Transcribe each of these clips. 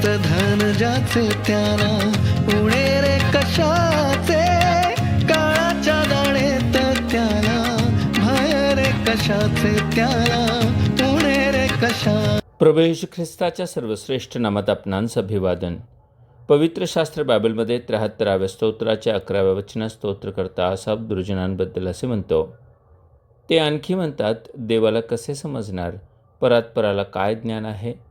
मस्त धन ज्याचे त्याला उणे रे कशाचे, काळाच्या दाणेत त्याला भय रे कशाचे, त्याला उणे रे कशा. प्रभू येशू ख्रिस्ताच्या सर्वश्रेष्ठ नामात आपणांस अभिवादन. पवित्र शास्त्र बायबलमध्ये 73व्या स्तोत्राच्या 11व्या वचनात स्तोत्रकर्ता आसाफ दुर्जनांबद्दल असे म्हणतो. ते आणखी म्हणतात, देवाला कसे समजणार, परात्पराला काय ज्ञान आहे.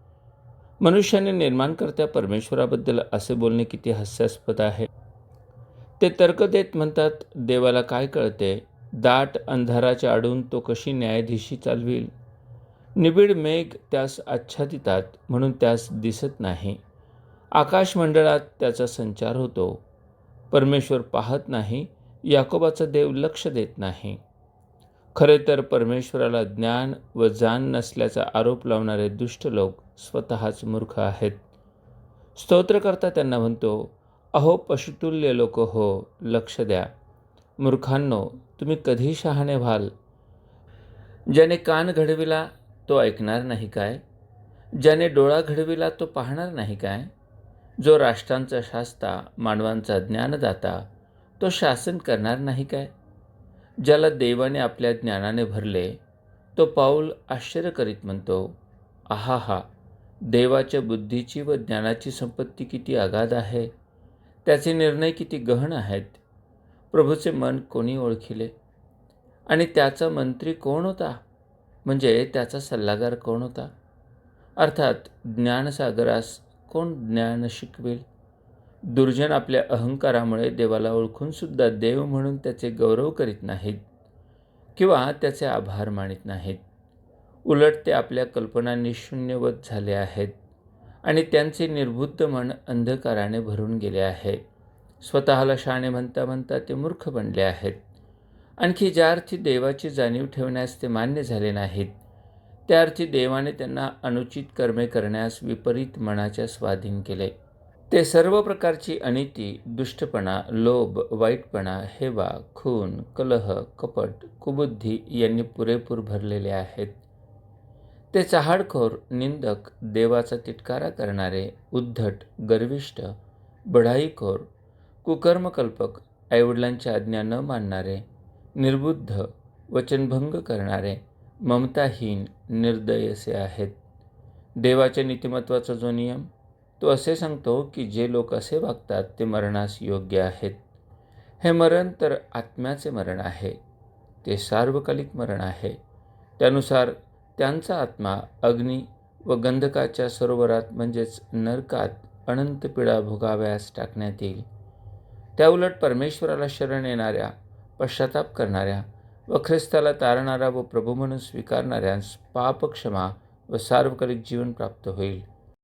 मनुष्याने निर्माणकर्त्या परमेश्वराबद्दल असे बोलणे किती हास्यास्पद आहे. ते तर्क देत म्हणतात, देवाला काय कळते, दाट अंधाराच्या आडून तो कशी न्यायाधीशी चालविल. निबिड मेघ त्यास आच्छादितात म्हणून त्यास दिसत नाही. आकाशमंडळात त्याचा संचार होतो. परमेश्वर पाहत नाही, याकोबाचा देव लक्ष देत नाही. खरे तर परमेश्वराला ज्ञान व जाण नसल्याचा आरोप लावणारे दुष्ट लोक स्वतःच मूर्ख आहेत. स्तोत्रकर्ता त्यांना म्हणतो, अहो पशुतुल्य लोक हो, लक्ष द्या. मूर्खांनो, तुम्ही कधी शहाणे व्हाल. ज्याने कान घडविला तो ऐकणार नाही काय, ज्याने डोळा घडविला तो पाहणार नाही काय. जो राष्ट्रांचा शास्ता, मानवांचा ज्ञानदाता, तो शासन करणार नाही काय. ज्याला देवाने आपल्या ज्ञानाने भरले तो पाऊल आश्चर्य करीत म्हणतो, आहा, देवाच्या बुद्धीची व ज्ञानाची संपत्ती किती अगाध आहे, त्याचे निर्णय किती गहन आहेत. प्रभूचे मन कोणी ओळखिले, आणि त्याचा मंत्री कोण होता, म्हणजे त्याचा सल्लागार कोण होता. अर्थात ज्ञानसागरास कोण ज्ञान शिकवेल. दुर्जन आपल्या अहंकारामुळे देवाला ओळखूनसुद्धा देव म्हणून त्याचे गौरव करीत नाहीत किंवा त्याचे आभार मानित नाहीत. उलट ते आपल्या कल्पनांनी शून्यवत झाले आहेत आणि त्यांचे निर्बुद्ध मन अंधकाराने भरून गेले आहे. स्वतःला शहाणे म्हणता म्हणता ते मूर्ख बनले आहेत. आणखी ज्या अर्थी देवाची जाणीव ठेवण्यास ते मान्य झाले नाहीत, त्या अर्थी देवाने त्यांना अनुचित कर्मे करण्यास विपरीत मनाच्या स्वाधीन केले. ते सर्व प्रकारची अनिती, दुष्टपणा, लोभ, वाईटपणा, हेवा, खून, कलह, कपट, कुबुद्धी यांनी पुरेपूर भरलेले आहेत. ते चहाडखोर, निंदक, देवाचा तिटकारा करणारे, उद्धट, गर्विष्ठ, बढाईखोर, कुकर्मकल्पक, आईवडिलांची आज्ञा न मानणारे, निर्बुद्ध, वचनभंग करणारे, ममताहीन, निर्दय असे आहेत. देवाच्या नीतिमत्वाचा जो नियम, तो असे सांगतो की जे लोक असे वागतात ते मरणास योग्य आहेत. हे मरण तर आत्म्याचे मरण आहे. ते सार्वकालिक मरण आहे. त्यानुसार त्यांचा आत्मा अग्नी व गंधकाच्या सरोवरात म्हणजेच नरकात अनंत पीडा भोगाव्यास टाकण्यात येईल. त्याउलट परमेश्वराला शरण येणाऱ्या, पश्चाताप करणाऱ्या व ख्रिस्ताला तारणारा व प्रभू म्हणून स्वीकारणाऱ्यांस पापक्षमा व सार्वकालिक जीवन प्राप्त होईल.